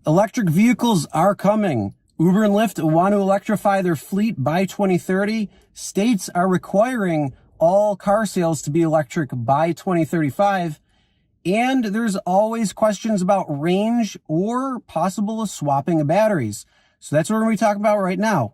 Electric vehicles are coming. Uber and Lyft want to electrify their fleet by 2030. States are requiring all car sales to be electric by 2035. And there's always questions about range or possible swapping of batteries. So that's what we're going to be talking about right now.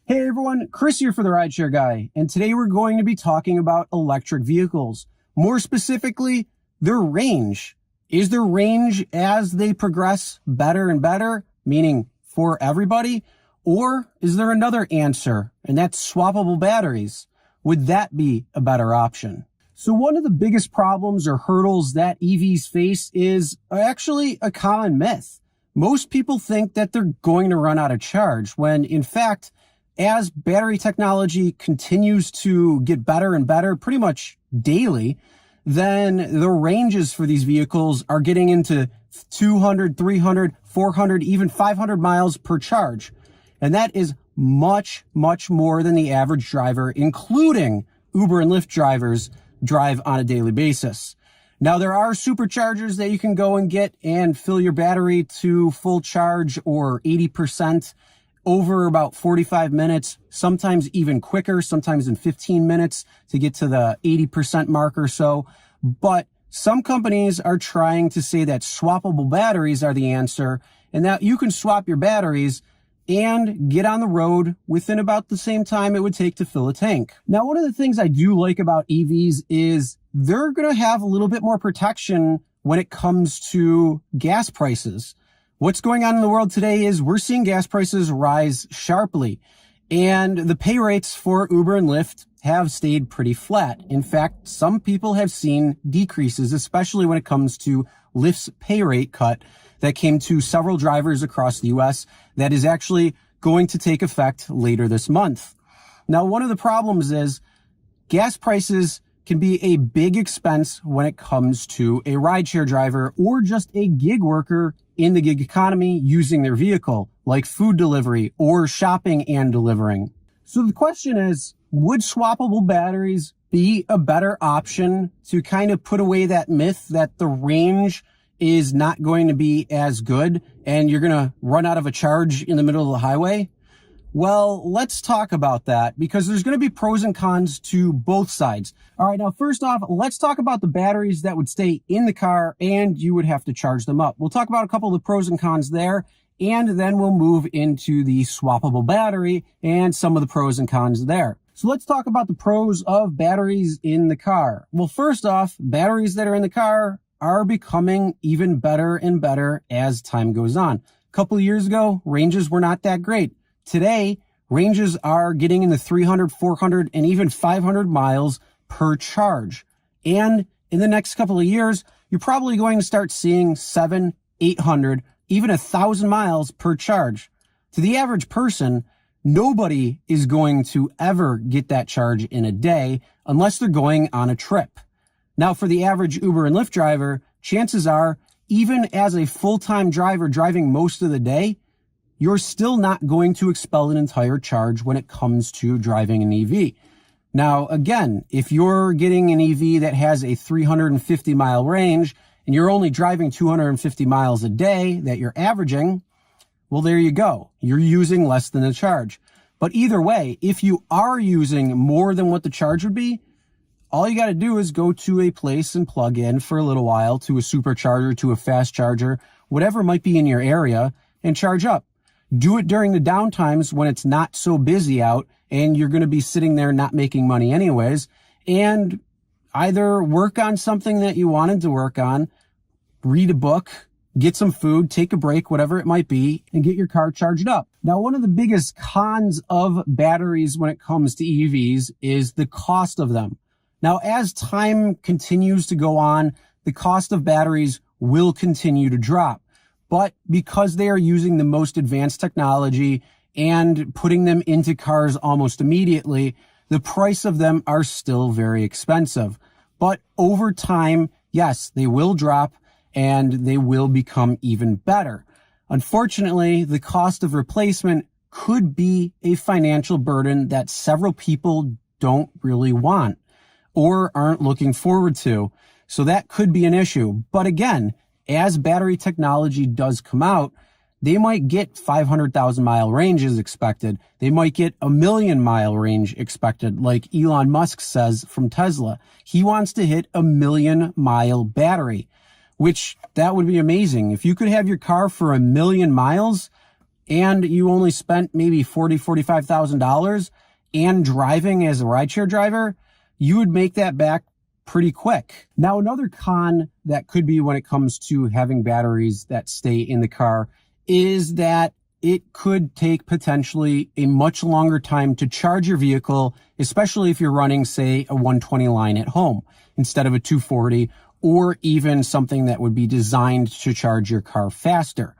Hey everyone, Chris here for the RideShare Guy. And today we're going to be talking about electric vehicles. More specifically, their range. Is their range as they progress better and better, meaning for everybody? Or is there another answer, and that's swappable batteries? Would that be a better option? So one of the biggest problems or hurdles that EVs face is actually a common myth. Most people think that they're going to run out of charge, when in fact, as battery technology continues to get better and better pretty much daily, then the ranges for these vehicles are getting into 200, 300, 400, even 500 miles per charge. And that is much, much more than the average driver, including Uber and Lyft drivers, drive on a daily basis. Now, there are superchargers that you can go and get and fill your battery to full charge or 80% over about 45 minutes, sometimes even quicker, sometimes in 15 minutes to get to the 80% mark or so. But some companies are trying to say that swappable batteries are the answer, and that you can swap your batteries and get on the road within about the same time it would take to fill a tank. Now, one of the things I do like about EVs is they're going to have a little bit more protection when it comes to gas prices. What's going on in the world today is we're seeing gas prices rise sharply, and the pay rates for Uber and Lyft have stayed pretty flat. In fact, some people have seen decreases, especially when it comes to Lyft's pay rate cut that came to several drivers across the US that is actually going to take effect later this month. Now, one of the problems is gas prices can be a big expense when it comes to a rideshare driver or just a gig worker in the gig economy using their vehicle, like food delivery or shopping and delivering. So the question is, would swappable batteries be a better option to kind of put away that myth that the range is not going to be as good and you're going to run out of a charge in the middle of the highway? Well, let's talk about that, because there's going to be pros and cons to both sides. All right, now first off, let's talk about the batteries that would stay in the car and you would have to charge them up. We'll talk about a couple of the pros and cons there, and then we'll move into the swappable battery and some of the pros and cons there. So let's talk about the pros of batteries in the car. Well, first off, batteries that are in the car are becoming even better and better as time goes on. A couple of years ago, ranges were not that great. Today, ranges are getting in the 300, 400, and even 500 miles per charge. And in the next couple of years, you're probably going to start seeing 700, 800, even 1,000 miles per charge. To the average person, nobody is going to ever get that charge in a day unless they're going on a trip. Now, for the average Uber and Lyft driver, chances are, even as a full-time driver driving most of the day, you're still not going to expel an entire charge when it comes to driving an EV. Now, again, if you're getting an EV that has a 350 mile range and you're only driving 250 miles a day that you're averaging, well, there you go. You're using less than the charge. But either way, if you are using more than what the charge would be, all you got to do is go to a place and plug in for a little while to a supercharger, to a fast charger, whatever might be in your area, and charge up. Do it during the downtimes when it's not so busy out and you're going to be sitting there not making money anyways, and either work on something that you wanted to work on, read a book, get some food, take a break, whatever it might be, and get your car charged up. Now, one of the biggest cons of batteries when it comes to EVs is the cost of them. Now, as time continues to go on, the cost of batteries will continue to drop. But because they are using the most advanced technology and putting them into cars almost immediately, the price of them are still very expensive. But over time, yes, they will drop and they will become even better. Unfortunately, the cost of replacement could be a financial burden that several people don't really want or aren't looking forward to. So that could be an issue. But again, as battery technology does come out, they might get 500,000 mile range is expected. They might get 1,000,000 mile range expected, like Elon Musk says from Tesla. He wants to hit 1,000,000 mile battery, which that would be amazing. If you could have your car for 1,000,000 miles and you only spent maybe $45,000 and driving as a rideshare driver, you would make that back pretty quick. Now, another con that could be when it comes to having batteries that stay in the car is that it could take potentially a much longer time to charge your vehicle, especially if you're running, say, a 120 line at home instead of a 240, or even something that would be designed to charge your car faster.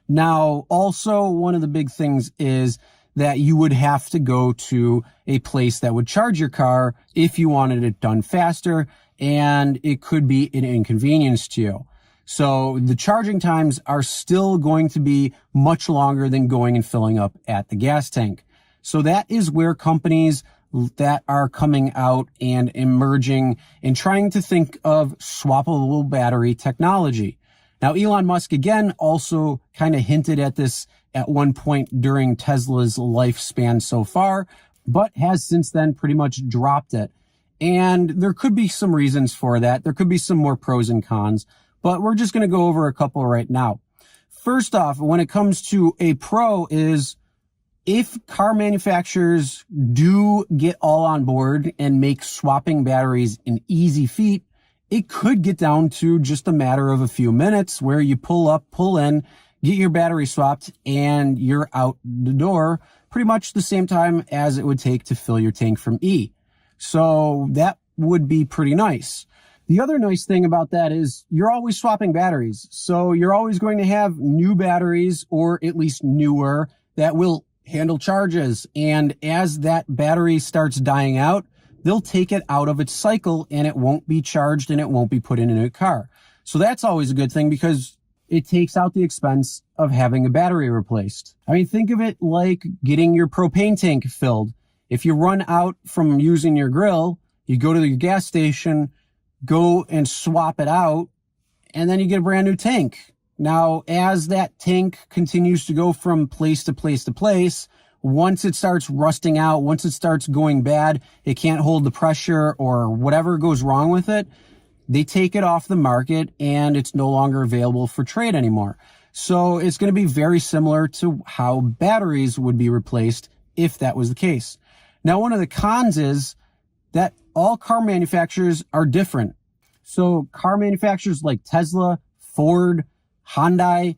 Now, also, one of the big things is that you would have to go to a place that would charge your car if you wanted it done faster, and it could be an inconvenience to you. So the charging times are still going to be much longer than going and filling up at the gas tank. So that is where companies that are coming out and emerging and trying to think of swappable battery technology. Now, Elon Musk, again, also kind of hinted at this at one point during Tesla's lifespan so far, but has since then pretty much dropped it. And there could be some reasons for that. There could be some more pros and cons, but we're just going to go over a couple right now. First off, when it comes to a pro is if car manufacturers do get all on board and make swapping batteries an easy feat, it could get down to just a matter of a few minutes where you pull up, pull in, get your battery swapped, and you're out the door pretty much the same time as it would take to fill your tank from E. So that would be pretty nice. The other nice thing about that is you're always swapping batteries. So you're always going to have new batteries, or at least newer, that will handle charges. And as that battery starts dying out, they'll take it out of its cycle and it won't be charged and it won't be put in a new car. So that's always a good thing because it takes out the expense of having a battery replaced. I mean, think of it like getting your propane tank filled. If you run out from using your grill, you go to your gas station, go and swap it out, and then you get a brand new tank. Now, as that tank continues to go from place to place to place, once it starts rusting out, once it starts going bad, it can't hold the pressure or whatever goes wrong with it, they take it off the market and it's no longer available for trade anymore. So it's going to be very similar to how batteries would be replaced if that was the case. Now, one of the cons is that all car manufacturers are different. So car manufacturers like Tesla, Ford, Hyundai,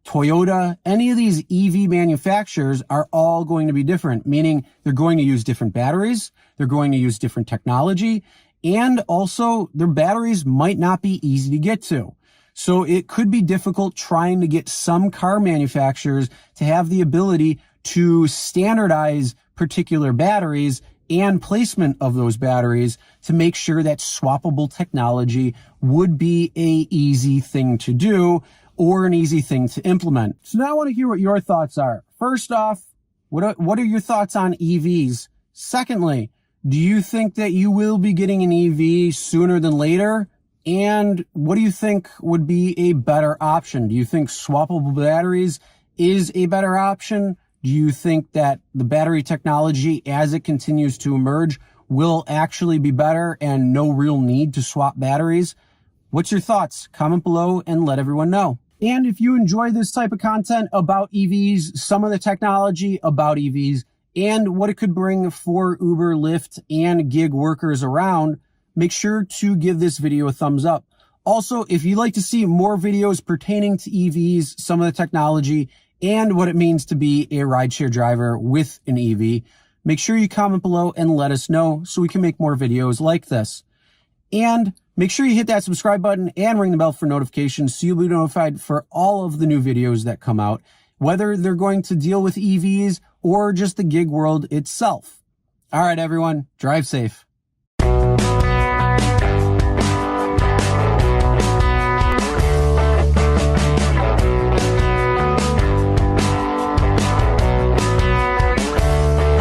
Toyota, any of these EV manufacturers are all going to be different, meaning they're going to use different batteries, they're going to use different technology, and also their batteries might not be easy to get to. So it could be difficult trying to get some car manufacturers to have the ability to standardize particular batteries and placement of those batteries to make sure that swappable technology would be an easy thing to do or an easy thing to implement. So now I want to hear what your thoughts are. First off, what are your thoughts on EVs? Secondly, do you think that you will be getting an EV sooner than later? And what do you think would be a better option? Do you think swappable batteries is a better option? Do you think that the battery technology, as it continues to emerge, will actually be better and no real need to swap batteries? What's your thoughts? Comment below and let everyone know. And if you enjoy this type of content about EVs, some of the technology about EVs, and what it could bring for Uber, Lyft, and gig workers around, make sure to give this video a thumbs up. Also, if you'd like to see more videos pertaining to EVs, some of the technology, and what it means to be a rideshare driver with an EV, make sure you comment below and let us know so we can make more videos like this. And make sure you hit that subscribe button and ring the bell for notifications so you'll be notified for all of the new videos that come out, whether they're going to deal with EVs or just the gig world itself. All right, everyone, drive safe.